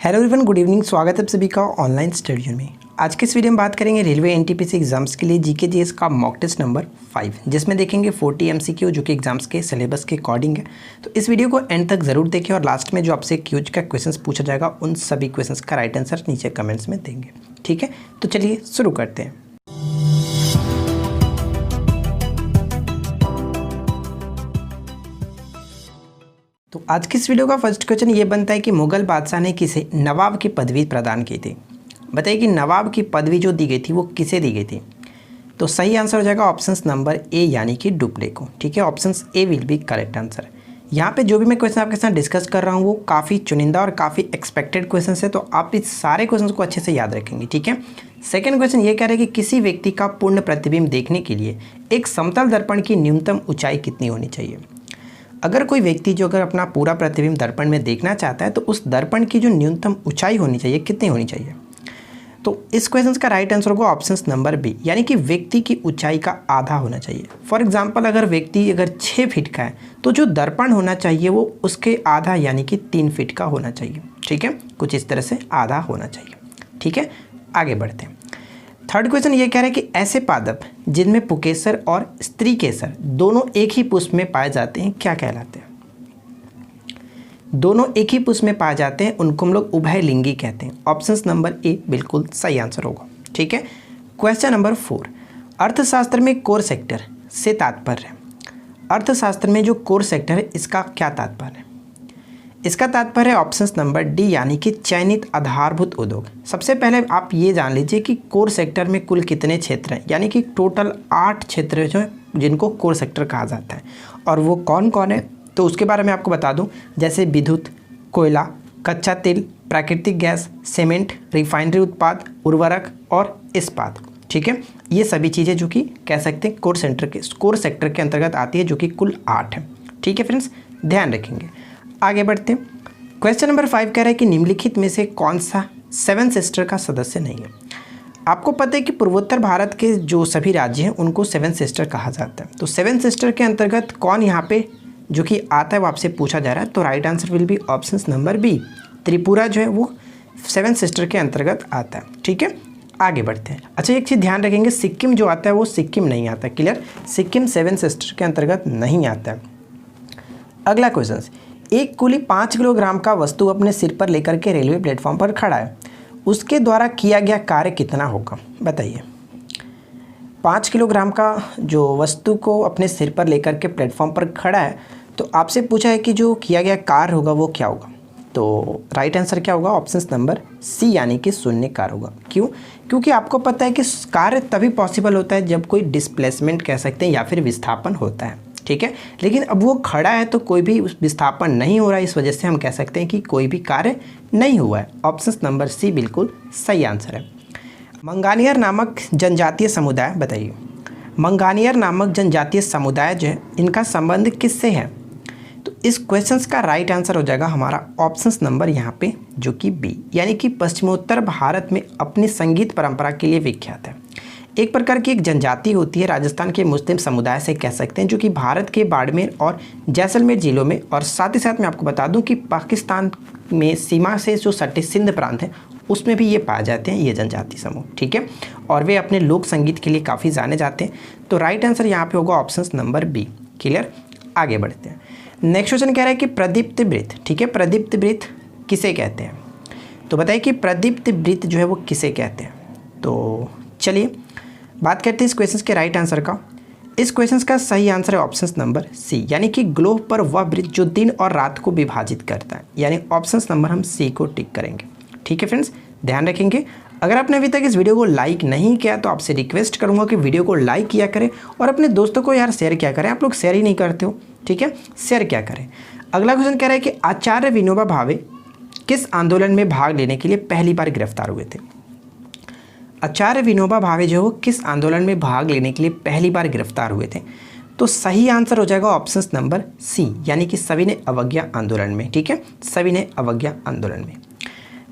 Hello everyone, good evening. स्वागत है आप सभी का ऑनलाइन स्टडी में। आज के इस वीडियो में बात करेंगे रेलवे एनटीपीसी एग्जाम्स के लिए जीके जीएस का मॉक टेस्ट नंबर 5, जिसमें देखेंगे 40 एमसीक्यू जो कि एग्जाम्स के सिलेबस के अकॉर्डिंग है। तो इस वीडियो को एंड तक जरूर देखें और लास्ट में जो आपसे क्यूज का क्वेश्चंस पूछा जाएगा उन सभी क्वेश्चंस का राइट आंसर नीचे कमेंट्स में देंगे। ठीक है, तो चलिए शुरू करते हैं। तो आज की इस वीडियो का फर्स्ट क्वेश्चन ये बनता है कि मुगल बादशाह ने किसे नवाब की पदवी प्रदान की थी। बताइए कि नवाब की पदवी जो दी गई थी वो किसे दी गई थी। तो सही आंसर हो जाएगा ऑप्शंस नंबर ए यानी कि डुप्ले को। ठीक है, options A will be correct answer. यहाँ पे जो भी मैं क्वेश्चन आपके साथ डिस्कस कर रहा हूँ वो काफ़ी चुनिंदा और काफ़ी एक्सपेक्टेड क्वेश्चन है, तो आप इस सारे क्वेश्चन को अच्छे से याद रखेंगे। ठीक है, सेकेंड क्वेश्चन ये कह रहा है कि किसी व्यक्ति का पूर्ण प्रतिबिंब देखने के लिए एक समतल दर्पण की न्यूनतम ऊंचाई कितनी होनी चाहिए। अगर कोई व्यक्ति जो अगर अपना पूरा प्रतिबिंब दर्पण में देखना चाहता है तो उस दर्पण की जो न्यूनतम ऊंचाई होनी चाहिए कितनी होनी चाहिए। तो इस क्वेश्चन का राइट आंसर होगा ऑप्शंस नंबर बी यानी कि व्यक्ति की ऊंचाई का आधा होना चाहिए। फॉर एग्जांपल अगर व्यक्ति अगर 6 फीट का है तो जो दर्पण होना चाहिए वो उसके आधा यानी कि 3 फीट का होना चाहिए। ठीक है, कुछ इस तरह से आधा होना चाहिए। ठीक है, आगे बढ़ते हैं। थर्ड क्वेश्चन ये कह रहा है कि ऐसे पादप जिनमें पुकेसर और स्त्री केसर दोनों एक ही पुष्प में पाए जाते हैं क्या कहलाते हैं। दोनों एक ही पुष्प में पाए जाते हैं उनको हम लोग उभयलिंगी कहते हैं। ऑप्शंस नंबर ए बिल्कुल सही आंसर होगा। ठीक है, क्वेश्चन नंबर 4, अर्थशास्त्र में कोर सेक्टर से तात्पर्य। अर्थशास्त्र में जो कोर सेक्टर है इसका क्या तात्पर्य है। इसका तात्पर्य है ऑप्शंस नंबर डी यानी कि चयनित आधारभूत उद्योग। सबसे पहले आप ये जान लीजिए कि कोर सेक्टर में कुल कितने क्षेत्र हैं, यानी कि टोटल 8 क्षेत्र जो जिनको कोर सेक्टर कहा जाता है, और वो कौन कौन है तो उसके बारे में आपको बता दूं। जैसे विद्युत, कोयला, कच्चा तेल, प्राकृतिक गैस, सीमेंट, रिफाइनरी उत्पाद, उर्वरक और इस्पात। ठीक है, ये सभी चीज़ें जो कि कह सकते हैं कोर सेक्टर के अंतर्गत आती है, जो कि कुल 8 है। ठीक है फ्रेंड्स, ध्यान रखेंगे। आगे बढ़ते हैं। क्वेश्चन नंबर 5 कह रहा है कि निम्नलिखित में से कौन सा 7 सिस्टर का सदस्य नहीं है। आपको पता है कि पूर्वोत्तर भारत के जो सभी राज्य हैं उनको 7 सिस्टर कहा जाता है। तो 7 सिस्टर के अंतर्गत कौन यहाँ पे जो कि आता है वो आपसे पूछा जा रहा है। तो right answer will be options number B, Tripura जो है वो 7 सिस्टर के अंतर्गत आता है। ठीक है, आगे बढ़ते हैं। अच्छा, एक चीज़ ध्यान रखेंगे, सिक्किम जो आता है वो सिक्किम नहीं आता। क्लियर, सिक्किम 7 सिस्टर के अंतर्गत नहीं आता है। अगला क्वेश्चन, एक कुली 5 किलोग्राम का वस्तु अपने सिर पर लेकर के रेलवे प्लेटफॉर्म पर खड़ा है, उसके द्वारा किया गया कार्य कितना होगा। बताइए, 5 किलोग्राम का जो वस्तु को अपने सिर पर लेकर के प्लेटफॉर्म पर खड़ा है, तो आपसे पूछा है कि जो किया गया कार्य होगा वो क्या होगा। तो राइट आंसर क्या होगा, ऑप्शन नंबर सी यानी कि शून्य कार्य होगा। क्यों? क्योंकि आपको पता है कि कार्य तभी पॉसिबल होता है जब कोई डिस्प्लेसमेंट कह सकते हैं या फिर विस्थापन होता है। ठीक है, लेकिन अब वो खड़ा है तो कोई भी विस्थापन नहीं हो रहा है, इस वजह से हम कह सकते हैं कि कोई भी कार्य नहीं हुआ है। ऑप्शन नंबर सी बिल्कुल सही आंसर है। मंगानियर नामक जनजातीय समुदाय, बताइए मंगानियर नामक जनजातीय समुदाय जो है इनका संबंध किससे है। तो इस क्वेश्चन का राइट आंसर हो जाएगा हमारा ऑप्शन नंबर यहाँ पे जो कि बी, यानी कि पश्चिमोत्तर भारत में अपनी संगीत परंपरा के लिए विख्यात है। एक प्रकार की एक जनजाति होती है राजस्थान के मुस्लिम समुदाय से कह सकते हैं, जो कि भारत के बाड़मेर और जैसलमेर जिलों में, और साथ ही साथ मैं आपको बता दूं कि पाकिस्तान में सीमा से जो सटे सिंध प्रांत है उसमें भी ये पाए जाते हैं ये जनजाति समूह। ठीक है, और वे अपने लोक संगीत के लिए काफ़ी जाने जाते हैं। तो राइट आंसर यहाँ पे होगा ऑप्शन नंबर बी। क्लियर, आगे बढ़ते हैं। नेक्स्ट क्वेश्चन कह रहा है कि प्रदीप्त वृत्त। ठीक है, प्रदीप्त वृत्त किसे कहते हैं। तो बताइए कि प्रदीप्त वृत्त जो है वो किसे कहते हैं। तो चलिए बात करते हैं इस क्वेश्चन के राइट आंसर का। इस क्वेश्चन का सही आंसर है ऑप्शन नंबर सी, यानी कि ग्लोब पर वह वृत्त जो दिन और रात को विभाजित करता है, यानी ऑप्शन नंबर हम सी को टिक करेंगे। ठीक है फ्रेंड्स, ध्यान रखेंगे। अगर आपने अभी तक इस वीडियो को लाइक नहीं किया तो आपसे रिक्वेस्ट करूंगा कि वीडियो को लाइक किया करें और अपने दोस्तों को यार शेयर किया करें। आप लोग शेयर ही नहीं करते हो। ठीक है, शेयर क्या करें। अगला क्वेश्चन कह रहा है कि आचार्य विनोबा भावे किस आंदोलन में भाग लेने के लिए पहली बार गिरफ्तार हुए थे। आचार्य विनोबा भावे जो किस आंदोलन में भाग लेने के लिए पहली बार गिरफ्तार हुए थे। तो सही आंसर हो जाएगा ऑप्शन नंबर सी, यानी कि सविनय अवज्ञा आंदोलन में। ठीक है, सविनय अवज्ञा आंदोलन में।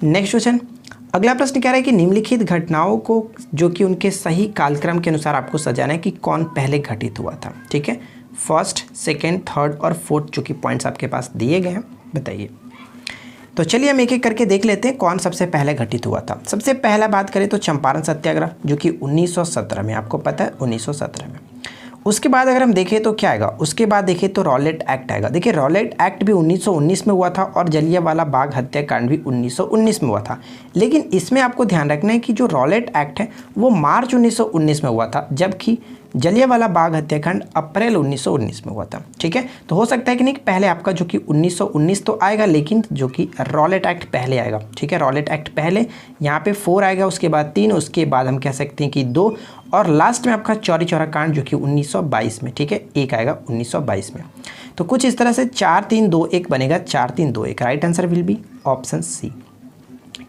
नेक्स्ट क्वेश्चन, अगला प्रश्न कह रहा है कि निम्नलिखित घटनाओं को जो कि उनके सही कालक्रम के अनुसार आपको सजाना है कि कौन पहले घटित हुआ था। ठीक है, फर्स्ट, सेकेंड, थर्ड और फोर्थ जो कि पॉइंट्स आपके पास दिए गए हैं, बताइए। तो चलिए हम एक एक करके देख लेते हैं कौन सबसे पहले घटित हुआ था। सबसे पहला बात करें तो चंपारण सत्याग्रह, जो कि 1917 में, आपको पता है 1917 में। उसके बाद अगर हम देखें तो क्या आएगा, उसके बाद देखें तो रॉलेट एक्ट आएगा। देखिए रॉलेट एक्ट भी 1919 में हुआ था और जलियांवाला बाग हत्याकांड भी 1919 में हुआ था। लेकिन इसमें आपको ध्यान रखना है कि जो रॉलेट एक्ट है वो मार्च 1919 में हुआ था, जबकि जलियांवाला बाग हत्याकांड अप्रैल 1919 में हुआ था। ठीक है, तो हो सकता है कि नहीं पहले आपका जो कि 1919 तो आएगा, लेकिन जो कि रॉलेट एक्ट पहले आएगा। ठीक है, रॉलेट एक्ट पहले, यहाँ पे 4 आएगा, उसके बाद 3, उसके बाद हम कह सकते हैं कि 2, और लास्ट में आपका चौरी चौरा कांड जो कि 1922 में। ठीक है, 1 आएगा 1922 में। तो कुछ इस तरह से 4 3 2 1 बनेगा, 4 3 2 1। Right answer will be option C.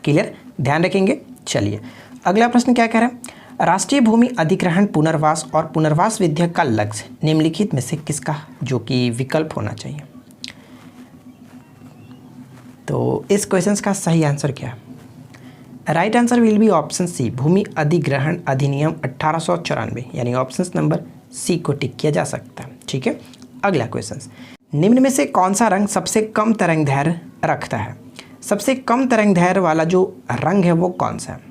Clear, ध्यान रखेंगे। चलिए अगला प्रश्न क्या कह रहा है, राष्ट्रीय भूमि अधिग्रहण पुनर्वास और पुनर्वास विधेयक का लक्ष्य निम्नलिखित में से किसका जो कि विकल्प होना चाहिए। तो इस क्वेश्चन का सही आंसर क्या है? Right answer will be option C, भूमि अधिग्रहण अधिनियम 1894, यानी ऑप्शन नंबर सी को टिक किया जा सकता है। ठीक है, अगला क्वेश्चन, निम्न में से कौन सा रंग सबसे कम तरंगदैर्घ्य रखता है? सबसे कम तरंगदैर्घ्य वाला जो रंग है वो कौन सा है?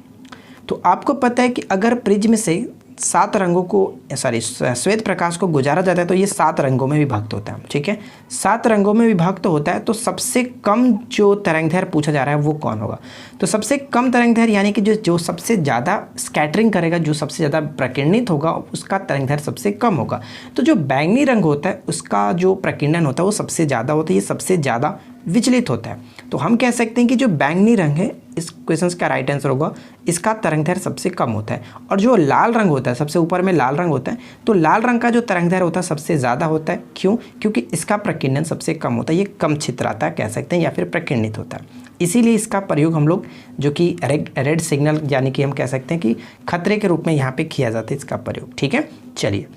तो आपको पता है कि अगर प्रिज्म से 7 रंगों को श्वेत प्रकाश को गुजारा जाता है तो ये 7 रंगों में विभक्त होता है। ठीक है, 7 रंगों में विभक्त होता है, तो सबसे कम जो तरंगदैर्घ्य पूछा जा रहा है वो कौन होगा? तो सबसे कम तरंगदैर्घ्य यानी कि जो सबसे ज़्यादा स्कैटरिंग करेगा, जो सबसे ज़्यादा प्रकीर्णित होगा, उसका तरंगदैर्घ्य सबसे कम होगा। तो जो बैंगनी रंग होता है उसका जो प्रकीर्णन होता है वो सबसे ज़्यादा होता है, ये सबसे ज़्यादा विचलित होता है। तो हम कह सकते हैं कि जो बैंगनी रंग है, इस क्वेश्चन का राइट आंसर होगा, इसका तरंगदैर्घ्य सबसे कम होता है। और जो लाल रंग होता है, सबसे ऊपर में लाल रंग होता है, तो लाल रंग का जो तरंगदैर्घ्य होता है सबसे ज़्यादा होता है। क्यों? क्योंकि इसका प्रकीर्णन सबसे कम होता है, ये कम छितराता है कह सकते हैं, या फिर प्रकीर्णित होता है। इसीलिए इसका प्रयोग हम लोग जो कि रेड सिग्नल यानी कि हम कह सकते हैं कि खतरे के रूप में यहाँ पे किया जाता है इसका प्रयोग। ठीक है, चलिए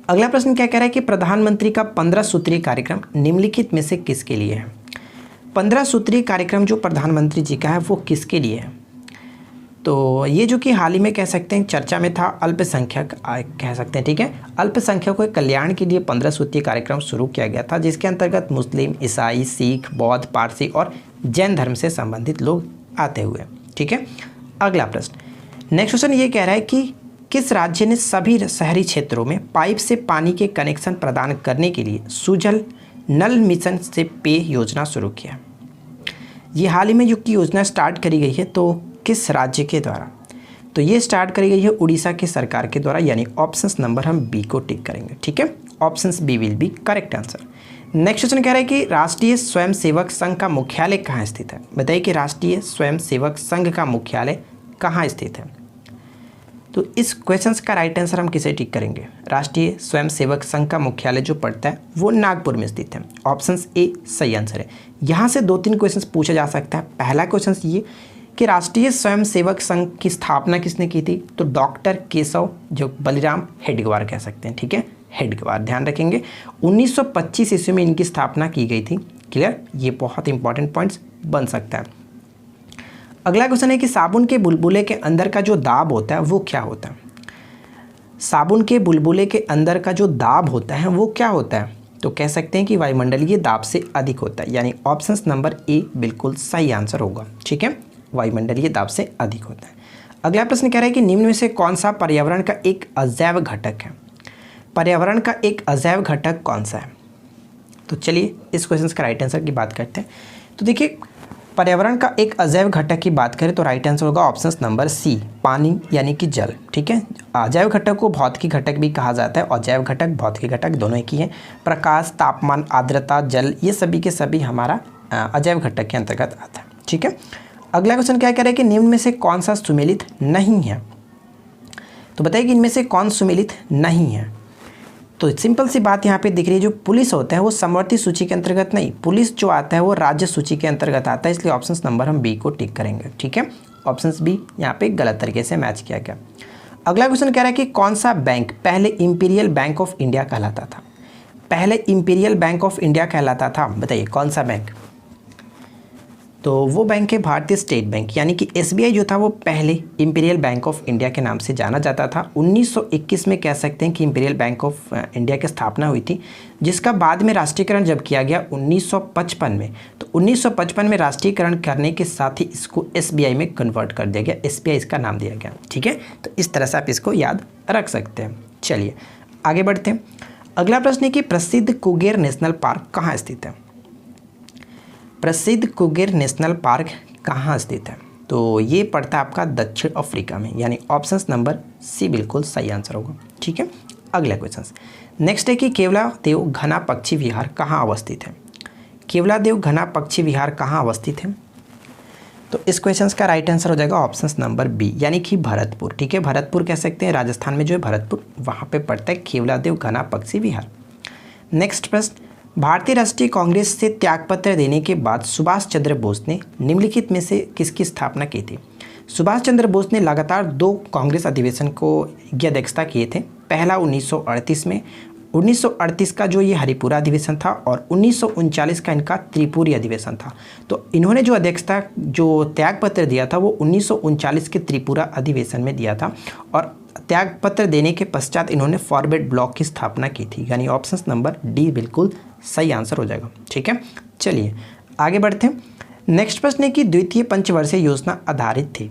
अगला प्रश्न क्या कह रहा है कि प्रधानमंत्री का 15 सूत्रीय कार्यक्रम निम्नलिखित में से किसके लिए है? 15 सूत्रीय कार्यक्रम जो प्रधानमंत्री जी का है वो किसके लिए है? तो ये जो कि हाल ही में कह सकते हैं चर्चा में था, अल्पसंख्यक कह सकते हैं। ठीक है, अल्पसंख्यकों के कल्याण के लिए 15 सूत्रीय कार्यक्रम शुरू किया गया था, जिसके अंतर्गत मुस्लिम, ईसाई, सिख, बौद्ध, पारसी और जैन धर्म से संबंधित लोग आते हुए। ठीक है, अगला प्रश्न, नेक्स्ट क्वेश्चन ये कह रहा है कि किस राज्य ने सभी शहरी क्षेत्रों में पाइप से पानी के कनेक्शन प्रदान करने के लिए सुजल नल मिशन से पेय योजना शुरू किया? ये हाल ही में जो की योजना स्टार्ट करी गई है, तो किस राज्य के द्वारा? तो ये स्टार्ट करी गई है उड़ीसा की सरकार के द्वारा, यानी ऑप्शन नंबर हम बी को टिक करेंगे। ठीक है, option B will be correct answer. Next question कह रहा है कि राष्ट्रीय स्वयंसेवक संघ का मुख्यालय कहाँ स्थित है? बताइए कि राष्ट्रीय स्वयंसेवक संघ का मुख्यालय कहाँ स्थित है? तो इस क्वेश्चन का राइट आंसर हम किसे टिक करेंगे? राष्ट्रीय स्वयंसेवक संघ का मुख्यालय जो पड़ता है वो नागपुर में स्थित है। ऑप्शन ए सही आंसर है। यहाँ से 2-3 क्वेश्चन पूछा जा सकता है। पहला क्वेश्चन ये कि राष्ट्रीय स्वयंसेवक संघ की स्थापना किसने की थी? तो डॉक्टर केशव जो बलिराम हेडगेवार कह सकते हैं। ठीक है, हेडगेवार, ध्यान रखेंगे 1925 ईस्वी में इनकी स्थापना की गई थी। क्लियर, ये बहुत इंपॉर्टेंट पॉइंट्स बन सकता है। अगला क्वेश्चन है कि साबुन के बुलबुले के अंदर का जो दाब होता है वो क्या होता है? साबुन के बुलबुले के अंदर का जो दाब होता है वो क्या होता है? तो कह सकते हैं कि वायुमंडलीय दाब से अधिक होता है, यानी ऑप्शन नंबर ए बिल्कुल सही आंसर होगा। ठीक है, वायुमंडलीय दाब से अधिक होता है। अगला प्रश्न कह रहा है कि निम्न में से कौन सा पर्यावरण का एक अजैव घटक है? पर्यावरण का एक अजैव घटक कौन सा है? तो चलिए इस क्वेश्चन का राइट आंसर की बात करते हैं। तो देखिए पर्यावरण का एक अजैव घटक की बात करें तो राइट आंसर होगा ऑप्शन नंबर सी, पानी यानी कि जल। ठीक है, अजैव घटक को भौतिकी घटक भी कहा जाता है, और जैव घटक भौतिकी घटक दोनों एक ही हैं। प्रकाश, तापमान, आर्द्रता, जल, ये सभी के सभी हमारा अजैव घटक के अंतर्गत आता है। ठीक है, अगला क्वेश्चन क्या कह रहा है कि निम्न में से कौन सा सुमेलित नहीं है? तो बताइए कि इनमें से कौन सुमेलित नहीं है? तो सिंपल सी बात यहाँ पे दिख रही है, जो पुलिस होता है वो समवर्ती सूची के अंतर्गत नहीं, पुलिस जो आता है वो राज्य सूची के अंतर्गत आता है, इसलिए ऑप्शन नंबर हम बी को टिक करेंगे। ठीक है, ऑप्शन बी यहाँ पे गलत तरीके से मैच किया गया। अगला क्वेश्चन कह रहा है कि कौन सा बैंक पहले इंपीरियल बैंक ऑफ इंडिया कहलाता था? पहले इंपीरियल बैंक ऑफ इंडिया कहलाता था, बताइए कौन सा बैंक? तो वो बैंक है भारतीय स्टेट बैंक, यानी कि एसबीआई जो था वो पहले इंपीरियल बैंक ऑफ इंडिया के नाम से जाना जाता था। 1921 में कह सकते हैं कि इंपीरियल बैंक ऑफ इंडिया की स्थापना हुई थी, जिसका बाद में राष्ट्रीयकरण जब किया गया 1955 में, तो 1955 में राष्ट्रीयकरण करने के साथ ही इसको एसबीआई में कन्वर्ट कर दिया गया, एसबीआई इसका नाम दिया गया। ठीक है, तो इस तरह से आप इसको याद रख सकते हैं। चलिए आगे बढ़ते हैं। अगला प्रश्न है कि प्रसिद्ध कुगेर नेशनल पार्क कहाँ स्थित है? प्रसिद्ध कुगेर नेशनल पार्क कहाँ स्थित है? तो ये पड़ता है आपका दक्षिण अफ्रीका में, यानी ऑप्शन नंबर सी बिल्कुल सही आंसर होगा। ठीक है, अगला क्वेश्चन नेक्स्ट है कि केवलादेव घना पक्षी विहार कहाँ अवस्थित है? केवलादेव घना पक्षी विहार कहाँ अवस्थित है? तो इस क्वेश्चन का राइट आंसर हो जाएगा ऑप्शन नंबर बी, यानी कि भरतपुर। ठीक है, भरतपुर कह सकते हैं, राजस्थान में जो है भरतपुर, वहाँ पे पड़ता है केवलादेव घना पक्षी विहार। नेक्स्ट प्रश्न, भारतीय राष्ट्रीय कांग्रेस से त्यागपत्र देने के बाद सुभाष चंद्र बोस ने निम्नलिखित में से किसकी स्थापना की थी? सुभाष चंद्र बोस ने लगातार 2 कांग्रेस अधिवेशन की अध्यक्षता किए थे। पहला 1938 में, 1938 का जो ये हरिपुरा अधिवेशन था, और 1939 का इनका त्रिपुरी अधिवेशन था। तो इन्होंने जो अध्यक्षता, जो त्यागपत्र दिया था वो 1939 के त्रिपुरा अधिवेशन में दिया था, और त्यागपत्र देने के पश्चात इन्होंने फॉरवर्ड ब्लॉक की स्थापना की थी, यानी ऑप्शन नंबर डी बिल्कुल सही आंसर हो जाएगा। ठीक है, चलिए आगे बढ़ते हैं। नेक्स्ट प्रश्न है कि द्वितीय पंचवर्षीय योजना आधारित थी।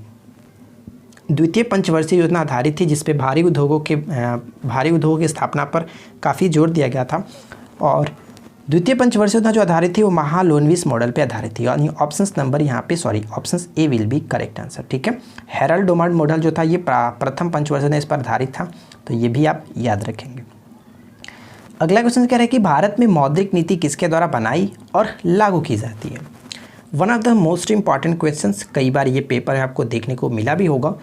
द्वितीय पंचवर्षीय योजना आधारित थी जिसपे भारी उद्योगों की स्थापना पर काफ़ी जोर दिया गया था, और द्वितीय पंचवर्षीय योजना जो आधारित थी वो महालोनविस मॉडल पे आधारित थी, यानी ऑप्शन नंबर यहाँ पे option A will be correct answer. ठीक है, हेरल्ड डोमार्ड मॉडल जो था ये प्रथम पंचवर्षीय योजना इस पर आधारित था, तो ये भी आप याद रखेंगे। अगला क्वेश्चन कह रहा है कि भारत में मौद्रिक नीति किसके द्वारा बनाई और लागू की जाती है? One of the most important questions, कई बार ये पेपर में आपको देखने को मिला भी होगा।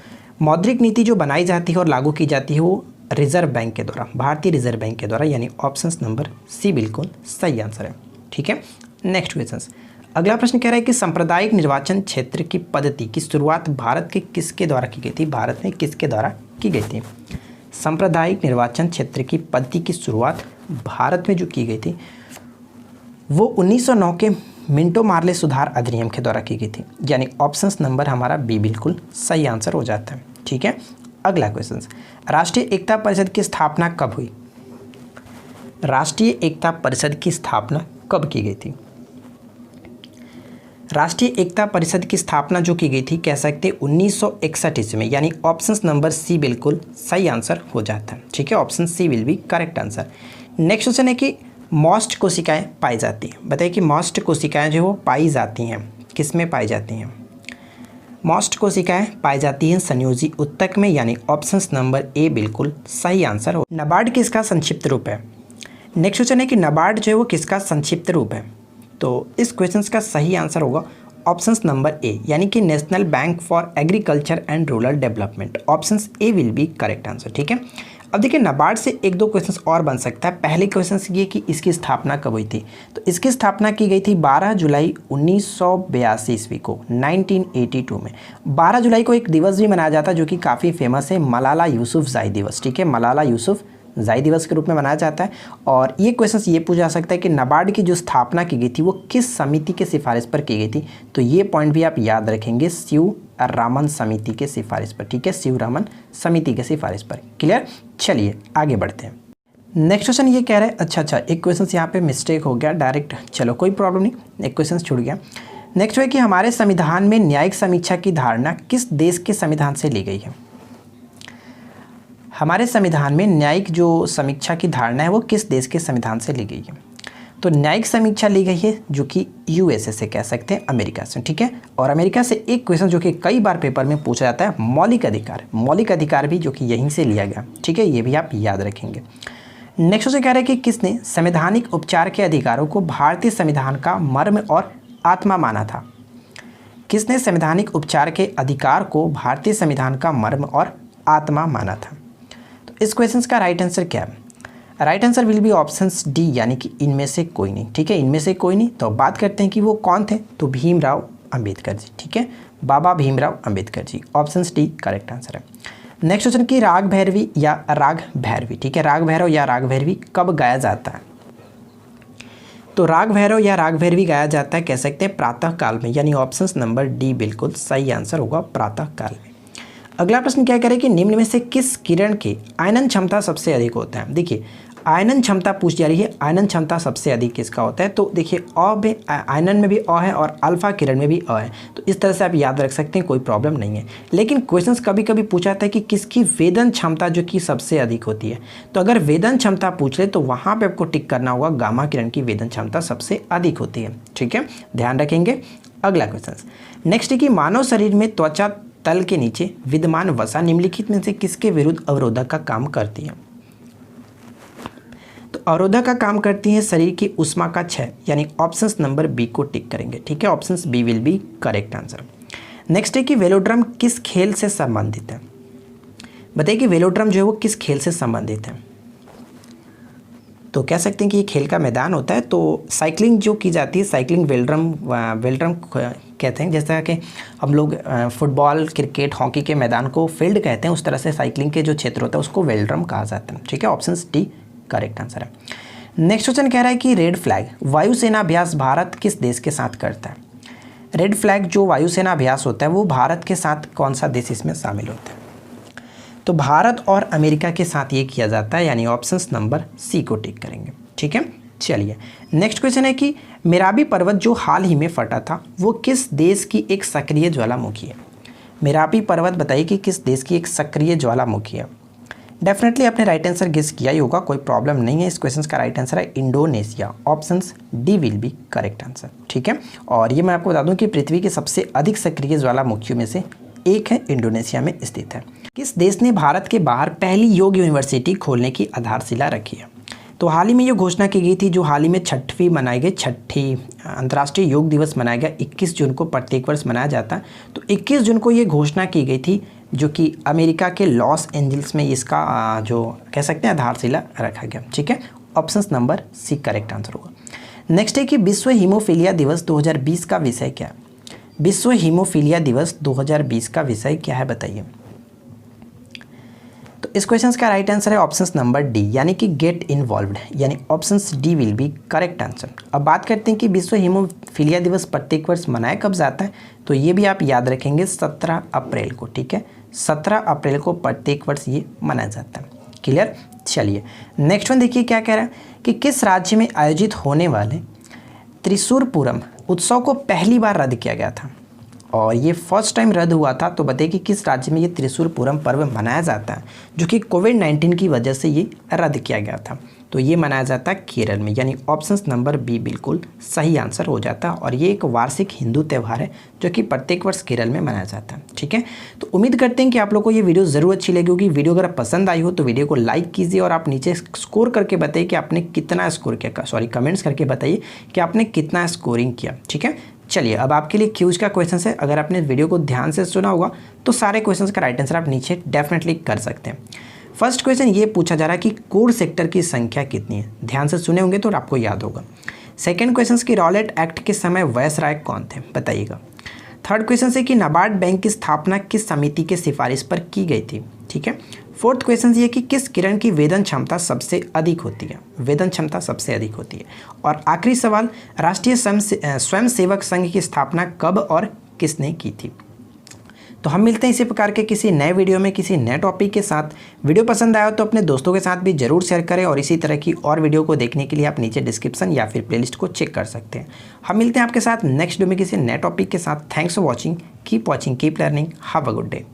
मौद्रिक नीति जो बनाई जाती है और लागू की जाती है वो रिजर्व बैंक के द्वारा, भारतीय रिजर्व बैंक के द्वारा, यानी ऑप्शन नंबर सी बिल्कुल सही आंसर है। ठीक है, नेक्स्ट क्वेश्चन। अगला प्रश्न कह रहा है कि सांप्रदायिक निर्वाचन क्षेत्र की पद्धति की शुरुआत भारत के किसके द्वारा की गई थी? भारत में किसके द्वारा की गई थी? सांप्रदायिक निर्वाचन क्षेत्र की पद्धति की शुरुआत भारत में जो की गई थी वो 1909 के मिंटो मार्ले सुधार अधिनियम के द्वारा की गई थी, यानी ऑप्शन नंबर हमारा बी बिल्कुल सही आंसर हो जाता है। ठीक है, अगला क्वेश्चन, राष्ट्रीय एकता परिषद की स्थापना कब हुई? राष्ट्रीय एकता परिषद की स्थापना कब की गई थी? राष्ट्रीय एकता परिषद की स्थापना जो की गई थी कह सकते 1961 ईस्वी में, यानी ऑप्शन नंबर सी बिल्कुल सही आंसर हो जाता है। ठीक है, option C will be correct answer. Next question है कि मॉस्ट कोशिकाएं पाई जाती हैं। बताइए कि मॉस्ट कोशिकाएं जो वो पाई जाती हैं किस में पाई जाती हैं? मॉस्ट कोशिकाएं पाई जाती हैं संयोजी उत्तक में, यानी ऑप्शन नंबर ए बिल्कुल सही आंसर हो। नाबार्ड किसका संक्षिप्त रूप है? नेक्स्ट क्वेश्चन है कि नाबार्ड जो है वो किसका संक्षिप्त रूप है? तो इस क्वेश्चन का सही आंसर होगा ऑप्शन नंबर ए, यानी कि national bank for agriculture and rural development. Option A will be correct answer. ठीक है, अब देखिए नाबार्ड से 1-2 क्वेश्चंस और बन सकता है। पहले क्वेश्चन ये कि इसकी स्थापना कब हुई थी? तो इसकी स्थापना की गई थी 12 जुलाई 1982 ईस्वी को, 1982 में। 12 जुलाई को एक दिवस भी मनाया जाता है जो कि काफ़ी फेमस है, मलाला यूसुफज़ई दिवस। ठीक है, मलाला यूसुफज़ई दिवस के रूप में मनाया जाता है। और ये क्वेश्चन ये पूछा जा सकता है कि नाबार्ड की जो स्थापना की गई थी वो किस समिति के सिफारिश पर की गई थी? तो ये पॉइंट भी आप याद रखेंगे, शिवरामन समिति के सिफारिश पर। ठीक है, शिवरामन समिति के सिफारिश पर। क्लियर, चलिए आगे बढ़ते हैं। नेक्स्ट क्वेश्चन ये कह रहे हैं, अच्छा एक क्वेश्चन यहाँ पे मिस्टेक हो गया डायरेक्ट, चलो कोई प्रॉब्लम नहीं, एक क्वेश्चन छूट गया। नेक्स्ट है कि हमारे संविधान में न्यायिक समीक्षा की धारणा किस देश के संविधान से ली गई है? हमारे संविधान में न्यायिक जो समीक्षा की धारणा है वो किस देश के संविधान से ली गई है? तो न्यायिक समीक्षा ली गई है जो कि यूएसए से, कह सकते हैं अमेरिका से। ठीक है, और अमेरिका से एक क्वेश्चन जो कि कई बार पेपर में पूछा जाता है, मौलिक अधिकार भी जो कि यहीं से लिया गया। ठीक है, ये भी आप याद रखेंगे। नेक्स्ट से कह रहे हैं कि किसने संवैधानिक उपचार के अधिकारों को भारतीय संविधान का मर्म और आत्मा माना था? किसने संवैधानिक उपचार के अधिकार को भारतीय संविधान का मर्म और आत्मा माना था? तो इस क्वेश्चन का राइट आंसर क्या है? Right answer will be option D, यानी कि इनमें से कोई नहीं। ठीक है, इनमें से कोई नहीं। तो बात करते हैं कि वो कौन थे, तो भीमराव अंबेडकर जी। ठीक है, बाबा Bhimrao Ambedkar ji, option D correct answer है। नेक्स्ट क्वेश्चन की राग भैरवी या राग भैरवी, ठीक है, राग भैरव या राग भैरवी कब गाया जाता है? तो राग भैरव या राग भैरवी गाया जाता है, कह सकते हैं प्रातः काल में, यानी ऑप्शन नंबर डी बिल्कुल सही आंसर होगा, प्रातः काल में। अगला प्रश्न क्या करें कि निम्न में से किस किरण की आयनन क्षमता सबसे अधिक होता है। देखिए आयनन क्षमता पूछ जा रही है, आयनन क्षमता सबसे अधिक किसका होता है। तो देखिए अ में आयनन में भी अ है और अल्फा किरण में भी अ है, तो इस तरह से आप याद रख सकते हैं, कोई प्रॉब्लम नहीं है। लेकिन क्वेश्चंस कभी कभी पूछा जाता है कि किसकी वेदन क्षमता जो कि सबसे अधिक होती है। तो अगर वेदन क्षमता पूछ ले तो वहाँ पर आपको टिक करना होगा गामा किरण की वेदन क्षमता सबसे अधिक होती है। ठीक है, ध्यान रखेंगे। अगला क्वेश्चन नेक्स्ट है कि मानव शरीर में त्वचा तल के नीचे विद्यमान वसा निम्नलिखित में से किसके विरुद्ध अवरोधक का काम करती है। तो अवरोधक का काम करती है शरीर की उष्मा का क्षय, यानी ऑप्शन नंबर बी को टिक करेंगे। ठीक है, option B will be correct answer. Next है कि वेलोड्रम किस खेल से संबंधित है। बताइए कि वेलोड्रम जो है वो किस खेल से संबंधित है। तो कह सकते हैं कि ये खेल का मैदान होता है। तो साइकिलिंग जो की जाती है, साइकिलिंग वेलोड्रम कहते हैं। जैसा कि हम लोग फुटबॉल, क्रिकेट, हॉकी के मैदान को फील्ड कहते हैं, उस तरह से साइकिलिंग के जो क्षेत्र होता है उसको वेलोड्रम कहा जाता है। ठीक है, ऑप्शन डी करेक्ट आंसर है। नेक्स्ट क्वेश्चन कह रहा है कि रेड फ्लैग वायुसेना अभ्यास भारत किस देश के साथ करता है। रेड फ्लैग जो वायुसेना अभ्यास होता है वो भारत के साथ कौन सा देश इसमें शामिल होता है। तो भारत और अमेरिका के साथ ये किया जाता है, यानी ऑप्शन नंबर सी को टिक करेंगे। ठीक है, चलिए नेक्स्ट क्वेश्चन है कि मेराबी पर्वत जो हाल ही में फटा था वो किस देश की एक सक्रिय ज्वालामुखी है। मेराबी पर्वत बताइए कि किस देश की एक सक्रिय ज्वालामुखी है। डेफिनेटली आपने राइट आंसर गेस किया ही होगा, कोई प्रॉब्लम नहीं है। इस क्वेश्चन का राइट आंसर है Indonesia, option D will be correct answer. ठीक है, और ये मैं आपको बता दूं कि पृथ्वी की सबसे अधिक सक्रिय ज्वालामुखियों में से एक है, इंडोनेशिया में स्थित है। किस देश ने भारत के बाहर पहली योग यूनिवर्सिटी खोलने की आधारशिला रखी है। तो हाल ही में ये घोषणा की गई थी, जो हाल ही में छठी अंतर्राष्ट्रीय योग दिवस मनाया गया 21 जून को, प्रत्येक वर्ष मनाया जाता है। तो 21 जून को ये घोषणा की गई थी, जो कि अमेरिका के लॉस एंजल्स में इसका जो कह सकते हैं आधारशिला रखा गया। ठीक है, option number C correct answer होगा। नेक्स्ट है कि विश्व हीमोफीलिया दिवस 2020 का विषय क्या है। विश्व हीमोफीलिया दिवस 2020 का विषय क्या है बताइए। तो इस क्वेश्चन का राइट आंसर है ऑप्शन नंबर डी, यानी कि गेट इन्वॉल्व्ड, यानी option D will be correct answer. अब बात करते हैं कि विश्व हीमोफीलिया दिवस प्रत्येक वर्ष मनाया कब जाता है। तो ये भी आप याद रखेंगे 17 अप्रैल को। ठीक है, 17 अप्रैल को प्रत्येक वर्ष ये मनाया जाता है। क्लियर, चलिए नेक्स्ट वन देखिए क्या कह रहा है कि किस राज्य में आयोजित होने वाले त्रिशूरपूरम उत्सव को पहली बार रद्द किया गया था, और ये फर्स्ट टाइम रद्द हुआ था। तो बताइए कि किस राज्य में ये त्रिशूरपूरम पर्व मनाया जाता है, जो कि कोविड-19 की वजह से ये रद्द किया गया था। तो ये मनाया जाता है केरल में, यानी ऑप्शन नंबर बी बिल्कुल सही आंसर हो जाता है। और ये एक वार्षिक हिंदू त्यौहार है जो कि प्रत्येक वर्ष केरल में मनाया जाता है। ठीक है, तो उम्मीद करते हैं कि आप लोगों को ये वीडियो ज़रूर अच्छी लगी होगी। वीडियो अगर पसंद आई हो तो वीडियो को लाइक कीजिए, और आप नीचे स्कोर करके बताइए कि आपने कितना स्कोर किया, कमेंट्स करके बताइए कि आपने कितना स्कोरिंग किया। ठीक है, चलिए अब आपके लिए क्यूज का क्वेश्चन है। अगर आपने वीडियो को ध्यान से सुना होगा तो सारे क्वेश्चंस का राइट आंसर आप नीचे डेफिनेटली कर सकते हैं। फर्स्ट क्वेश्चन ये पूछा जा रहा है कि कोर सेक्टर की संख्या कितनी है। ध्यान से सुने होंगे तो आपको याद होगा। सेकंड क्वेश्चन की रॉलेट एक्ट के समय वायसराय कौन थे, बताइएगा। थर्ड क्वेश्चन से कि नाबार्ड बैंक की स्थापना किस समिति के सिफारिश पर की गई थी। ठीक है, फोर्थ क्वेश्चन ये कि किस किरण की वेदन क्षमता सबसे अधिक होती है, वेदन क्षमता सबसे अधिक होती है। और आखिरी सवाल, राष्ट्रीय स्वयं सेवक संघ की स्थापना कब और किसने की थी। तो हम मिलते हैं इसी प्रकार के किसी नए वीडियो में किसी नए टॉपिक के साथ। वीडियो पसंद आया तो अपने दोस्तों के साथ भी जरूर शेयर करें, और इसी तरह की और वीडियो को देखने के लिए आप नीचे डिस्क्रिप्शन या फिर प्लेलिस्ट को चेक कर सकते हैं। हम मिलते हैं आपके साथ नेक्स्ट वीडियो में किसी नए टॉपिक के साथ। Thanks for watching, keep learning, have a good day.